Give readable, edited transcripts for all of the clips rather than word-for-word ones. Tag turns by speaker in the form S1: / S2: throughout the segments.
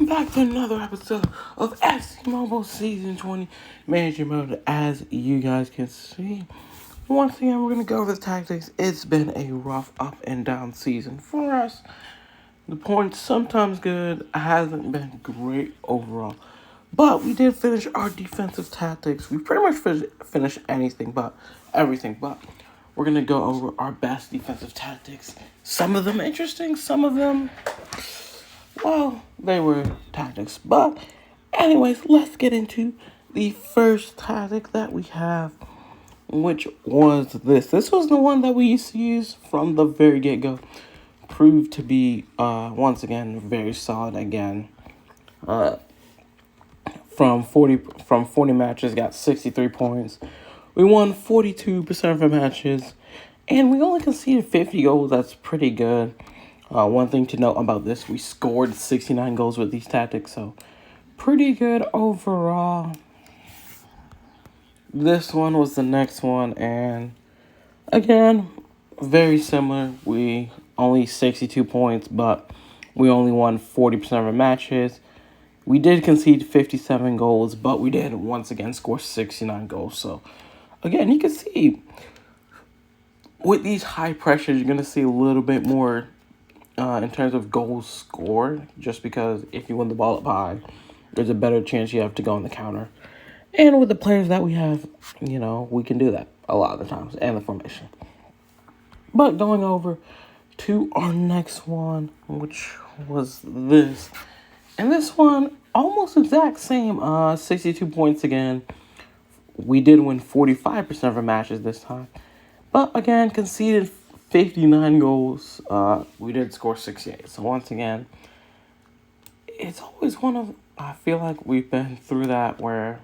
S1: back to another episode of FC Mobile Season 20 Manager Mode. As you guys can see, once again, we're going to go over the tactics. It's been a rough up and down season for us. The points sometimes good, hasn't been great overall. But we did finish our defensive tactics. We pretty much finished anything but everything. But we're going to go over our best defensive tactics. Some of them interesting, some of them, well, they were tactics. But anyways, let's get into the first tactic that we have, which was this. This was the one that we used to use from the very get-go. Proved to be, once again, very solid again. From 40 matches, got 63 points. We won 42% of our matches, and we only conceded 50 goals. That's pretty good. One thing to note about this, we scored 69 goals with these tactics, so pretty good overall. This one was the next one, and again, very similar. We only 62 points, but we only won 40% of our matches. We did concede 57 goals, but we did once again score 69 goals. So, again, you can see with these high pressures, you're going to see a little bit more in terms of goals scored, just because if you win the ball up high, there's a better chance you have to go on the counter. And with the players that we have, we can do that a lot of the times, and the formation. But going over to our next one, which was this. And this one, almost exact same, 62 points again. We did win 45% of our matches this time. But again, conceded 59 goals. We did score 68. So once again, it's always I feel like we've been through that where,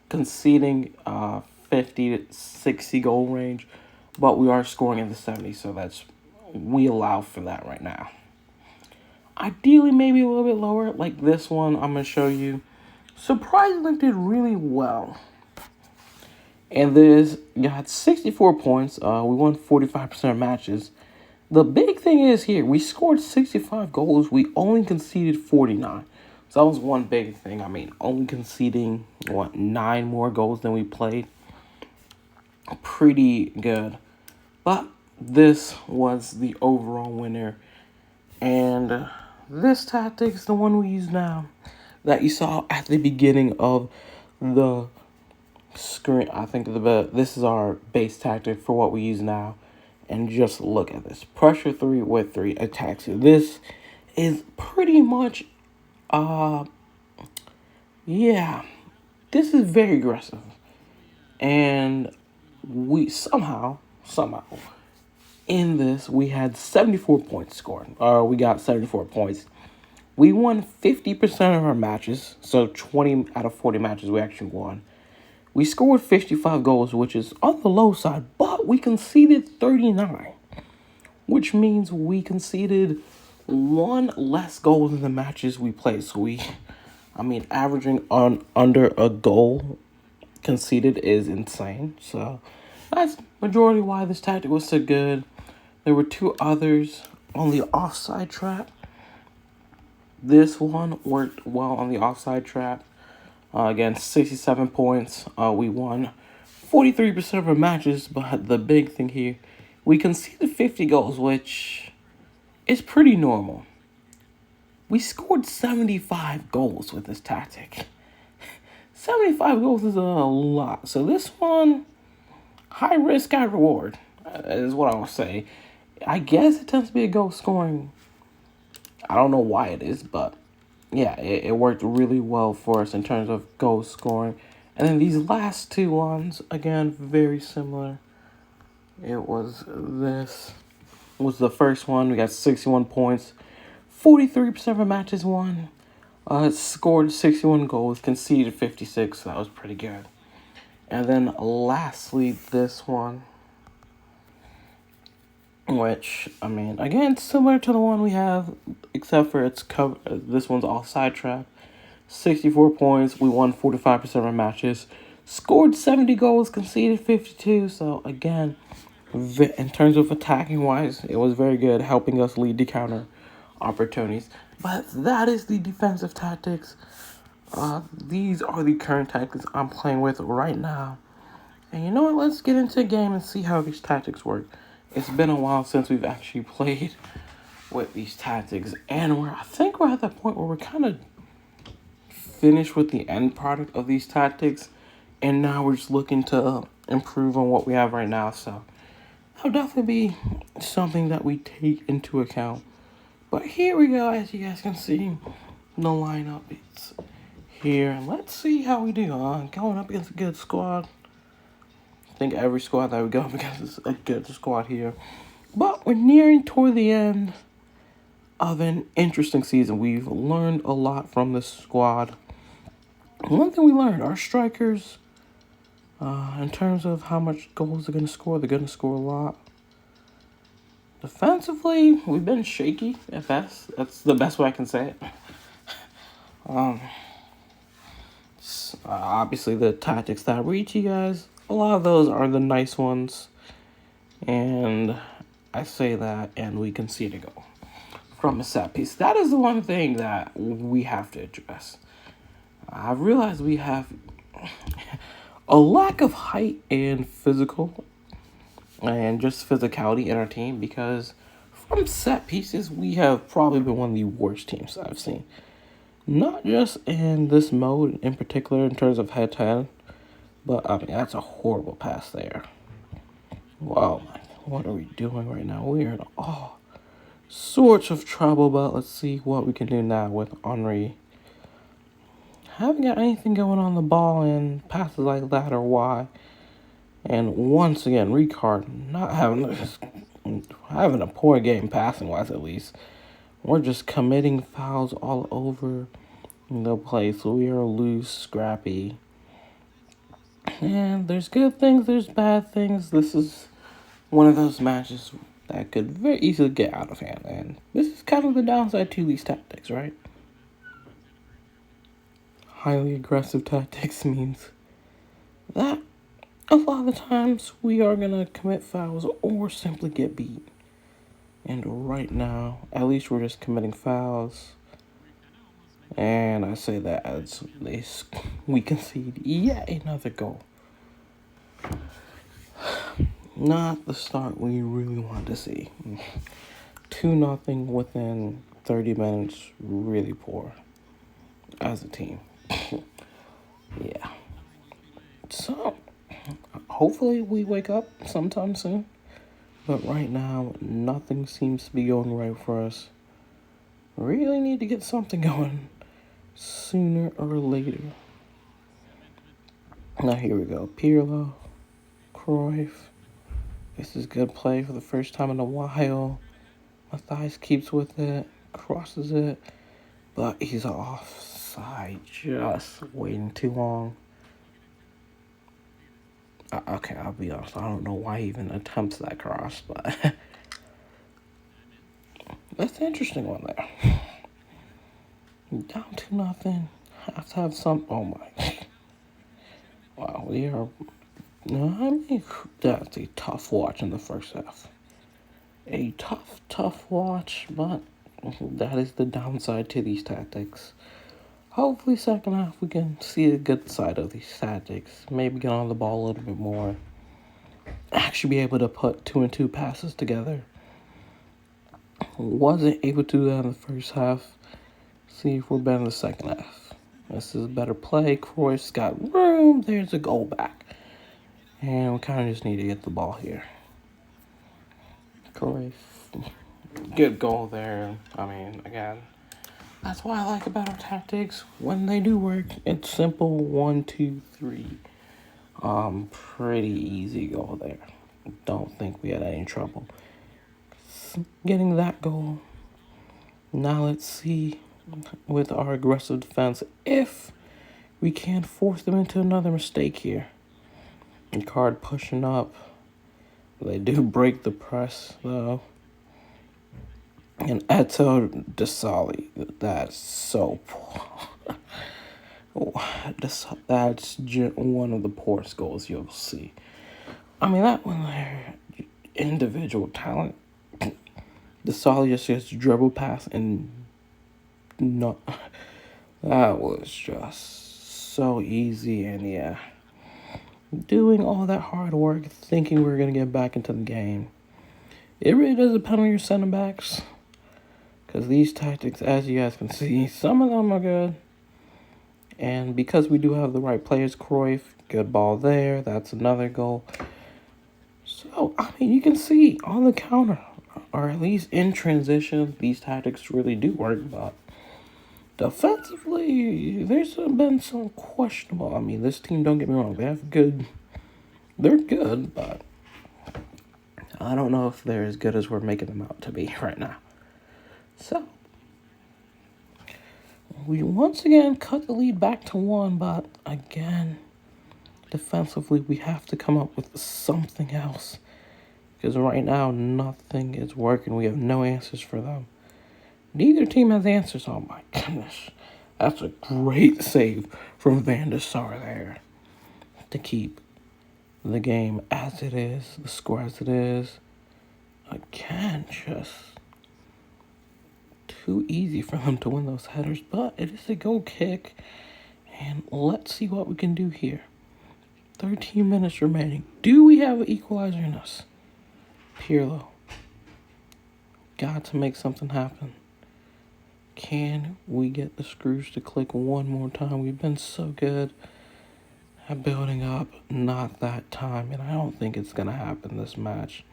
S1: conceding 50 to 60 goal range. But we are scoring in the 70s, so we allow for that right now. Ideally, maybe a little bit lower, like this one I'm going to show you. Surprisingly did really well. And this got 64 points. We won 45% of matches. The big thing is here, we scored 65 goals. We only conceded 49. So that was one big thing. Only conceding, 9 more goals than we played. Pretty good. But this was the overall winner. And this tactic is the one we use now that you saw at the beginning of the screen. I think this is our base tactic for what we use now. And just look at this. Pressure 3 with 3 attacks. This is pretty much, this is very aggressive. And we somehow, in this, we had 74 points scored. We got 74 points. We won 50% of our matches, so 20 out of 40 matches we actually won. We scored 55 goals, which is on the low side, but we conceded 39, which means we conceded 1 less goals in the matches we played. So averaging on under a goal conceded is insane. So that's majority why this tactic was so good. There were 2 others on the offside trap. This one worked well on the offside trap. Again, 67 points. We won 43% of our matches, but the big thing here, we conceded 50 goals, which is pretty normal. We scored 75 goals with this tactic. 75 goals is a lot. So this one, high risk, high reward, is what I would say. I guess it tends to be a goal scoring. I don't know why it is, but yeah, it worked really well for us in terms of goal scoring. And then these last 2 ones, again, very similar. It was the first one. We got 61 points. 43% of our matches won. Scored 61 goals, conceded 56. So that was pretty good. And then lastly, this one, which, again, similar to the one we have, except for this one's offside trap. 64 points. We won 45% of our matches. Scored 70 goals, conceded 52. So, again, in terms of attacking-wise, it was very good, helping us lead the counter opportunities. But that is the defensive tactics. These are the current tactics I'm playing with right now. And you know what? Let's get into the game and see how these tactics work. It's been a while since we've actually played with these tactics, and I think we're at that point where we're kind of finished with the end product of these tactics, and now we're just looking to improve on what we have right now. So that'll definitely be something that we take into account. But here we go, as you guys can see, the lineup is here, and let's see how we do. Going up against a good squad. I think every squad that we go up against is a good squad here. But we're nearing toward the end of an interesting season. We've learned a lot from this squad. One thing we learned, our strikers, in terms of how much goals they're going to score a lot. Defensively, we've been shaky at best. That's the best way I can say it. Obviously, the tactics that reach you guys, a lot of those are the nice ones. And I say that, and we concede a goal from a set piece. That is the one thing that we have to address. I realize we have a lack of height and physical and just physicality in our team, because from set pieces, we have probably been one of the worst teams I've seen. Not just in this mode in particular in terms of head-to-head, but I mean, that's a horrible pass there. Wow, what are we doing right now? We are in all sorts of trouble, but let's see what we can do now with Henry. Haven't got anything going on the ball and passes like that or why. And once again, Ricard not having a poor game passing wise at least. We're just committing fouls all over the place. We are loose, scrappy. And there's good things, there's bad things. This is one of those matches that could very easily get out of hand. And this is kind of the downside to these tactics, right? Highly aggressive tactics means that a lot of the times we are going to commit fouls or simply get beat. And right now, at least we're just committing fouls. And I say that as we concede yet another goal. Not the start we really want to see. 2-0 within 30 minutes, really poor as a team. Yeah. So, hopefully we wake up sometime soon. But right now, nothing seems to be going right for us. Really need to get something going sooner or later. Now here we go. Pirlo, Cruyff. This is good play for the first time in a while. Matthias keeps with it, crosses it, but he's offside. Just waiting too long. Okay, I'll be honest. I don't know why he even attempts that cross, but that's an interesting one there. Down 2-0. Have to have some. Oh my. Wow, we are. No, I mean, that's a tough watch in the first half. A tough watch, but that is the downside to these tactics. Hopefully, second half we can see a good side of these tactics. Maybe get on the ball a little bit more. Actually be able to put 2 and 2 passes together. Wasn't able to do that in the first half. See if we're better in the second half. This is a better play. Cruyff's got room. There's a goal back. And we kind of just need to get the ball here. Cruyff. Good goal there. I mean, again, that's what I like about our tactics. When they do work, it's simple. 1, 2, 3. Pretty easy goal there. Don't think we had any trouble getting that goal. Now let's see with our aggressive defense if we can't force them into another mistake here. Ricard pushing up. They do break the press though. And Eto Desali, that's so poor. That's one of the poorest goals you'll see. I mean, that one there, individual talent, The Solly just dribble pass and no, that was just so easy. And yeah, doing all that hard work, thinking we are gonna get back into the game. It really does depend on your center backs, because these tactics, as you guys can see, some of them are good. And because we do have the right players, Cruyff, good ball there. That's another goal. So, I mean, you can see on the counter, or at least in transition, these tactics really do work. But defensively, there's been some questionable. I mean, this team, don't get me wrong, they're good, but I don't know if they're as good as we're making them out to be right now. So, we once again cut the lead back to 1, but again, defensively, we have to come up with something else. Because right now, nothing is working. We have no answers for them. Neither team has answers. Oh my goodness. That's a great save from Van der Sar there. To keep the game as it is, the score as it is. Again, just too easy for them to win those headers. But it is a goal kick. And let's see what we can do here. 13 minutes remaining. Do we have an equalizer in us? Pirlo. Got to make something happen. Can we get the screws to click one more time? We've been so good at building up. Not that time. And I don't think it's going to happen this match.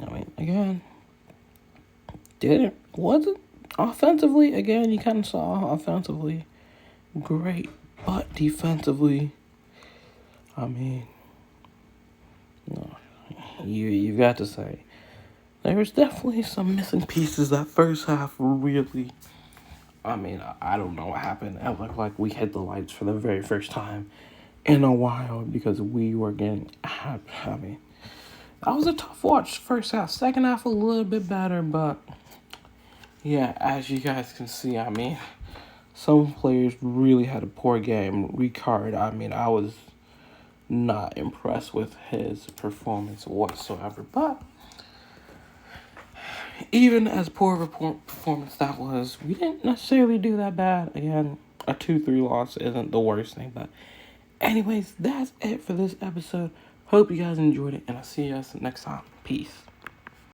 S1: I mean, again, wasn't offensively, again, you kind of saw offensively great. But defensively, I mean, no, you've got to say, there's definitely some missing pieces. That first half really, I mean, I don't know what happened. It looked like we hit the lights for the very first time in a while because we were getting, I mean, that was a tough watch first half. Second half a little bit better, but yeah, as you guys can see, I mean, some players really had a poor game. Ricard, I mean, I was not impressed with his performance whatsoever, but even as poor of a performance that was, we didn't necessarily do that bad. Again, a 2-3 loss isn't the worst thing, but anyways, that's it for this episode. Hope you guys enjoyed it, and I'll see you guys next time. Peace.